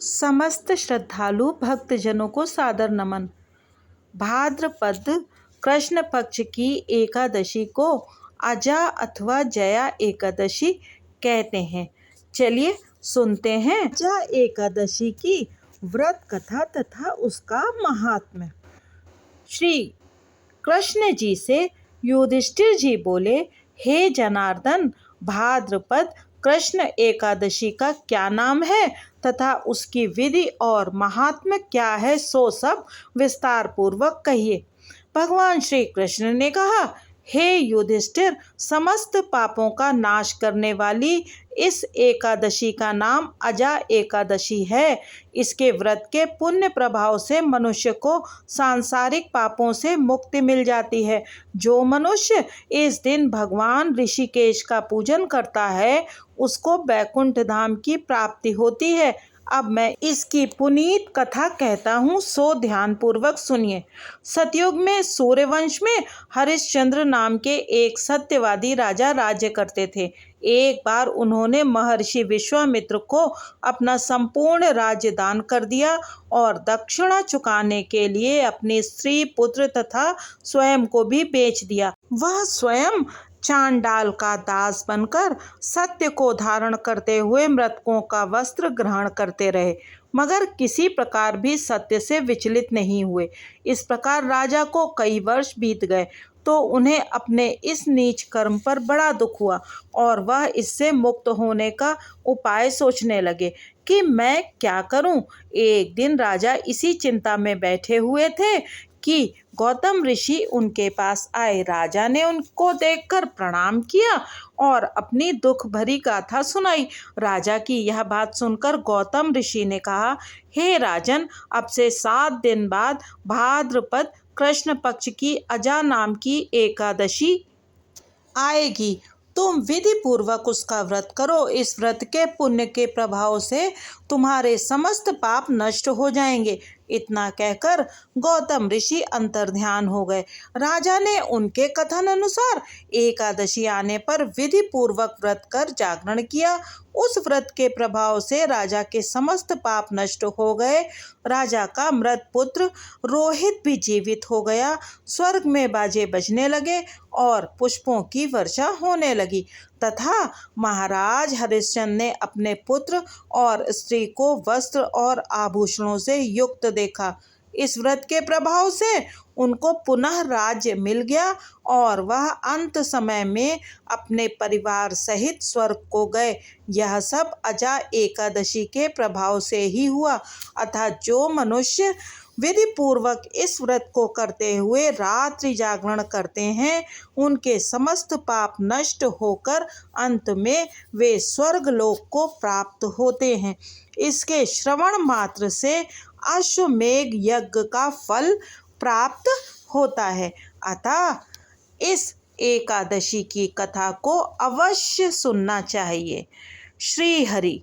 समस्त श्रद्धालु भक्तजनों को सादर नमन। भाद्रपद कृष्ण पक्ष की एकादशी को अजा अथवा जया एकादशी कहते हैं। चलिए सुनते हैं अजा एकादशी की व्रत कथा तथा उसका महात्म्य। श्री कृष्ण जी से युधिष्ठिर जी बोले, हे जनार्दन, भाद्रपद कृष्ण एकादशी का क्या नाम है तथा उसकी विधि और महात्म्य क्या है, सो सब विस्तार पूर्वक कहिए। भगवान श्री कृष्ण ने कहा, हे युधिष्ठिर, समस्त पापों का नाश करने वाली इस एकादशी का नाम अजा एकादशी है। इसके व्रत के पुण्य प्रभाव से मनुष्य को सांसारिक पापों से मुक्ति मिल जाती है। जो मनुष्य इस दिन भगवान ऋषिकेश का पूजन करता है उसको बैकुंठ धाम की प्राप्ति होती है। अब मैं इसकी पुनीत कथा कहता हूँ, सो ध्यान पूर्वक सुनिए। सतयुग में सूर्यवंश में हरिश्चंद्र नाम के एक सत्यवादी राजा राज्य करते थे। एक बार उन्होंने महर्षि विश्वामित्र को अपना संपूर्ण राज्य दान कर दिया और दक्षिणा चुकाने के लिए अपनी स्त्री, पुत्र तथा स्वयं को भी बेच दिया। वह स्वयं चांडाल का दास बनकर सत्य को धारण करते हुए मृतकों का वस्त्र ग्रहण करते रहे, मगर किसी प्रकार भी सत्य से विचलित नहीं हुए। इस प्रकार राजा को कई वर्ष बीत गए तो उन्हें अपने इस नीच कर्म पर बड़ा दुख हुआ और वह इससे मुक्त होने का उपाय सोचने लगे कि मैं क्या करूं। एक दिन राजा इसी चिंता में बैठे हुए थे कि गौतम ऋषि उनके पास आए। राजा ने उनको देखकर प्रणाम किया और अपनी दुख भरी गाथा सुनाई। राजा की यह बात सुनकर गौतम ऋषि ने कहा, हे राजन, अब से 7 दिन बाद भाद्रपद कृष्ण पक्ष की अजा नाम की एकादशी आएगी। तुम विधि पूर्वक उसका व्रत करो। इस व्रत के पुण्य के प्रभाव से तुम्हारे समस्त पाप नष्ट हो जाएंगे। इतना कहकर गौतम ऋषि अंतर्ध्यान हो गए। राजा ने उनके कथन अनुसार एकादशी आने पर विधि पूर्वक व्रत कर जागरण किया। उस व्रत के प्रभाव से राजा के समस्त पाप नष्ट हो गए। राजा का मृत पुत्र रोहित भी जीवित हो गया। स्वर्ग में बाजे बजने लगे और पुष्पों की वर्षा होने लगी तथा महाराज हरिश्चंद्र ने अपने पुत्र और स्त्री को वस्त्र और आभूषणों से युक्त देखा। इस व्रत के प्रभाव से उनको पुनः राज्य मिल गया और वह अंत समय में अपने परिवार सहित स्वर्ग को गए। यह सब अजा एकादशी के प्रभाव से ही हुआ। अतः जो मनुष्य विधि पूर्वक इस व्रत को करते हुए रात्रि जागरण करते हैं उनके समस्त पाप नष्ट होकर अंत में वे स्वर्ग लोक को प्राप्त होते हैं। इसके श्रवण मात्र से अश्वमेघ यज्ञ का फल प्राप्त होता है। अतः इस एकादशी की कथा को अवश्य सुनना चाहिए। श्री हरि।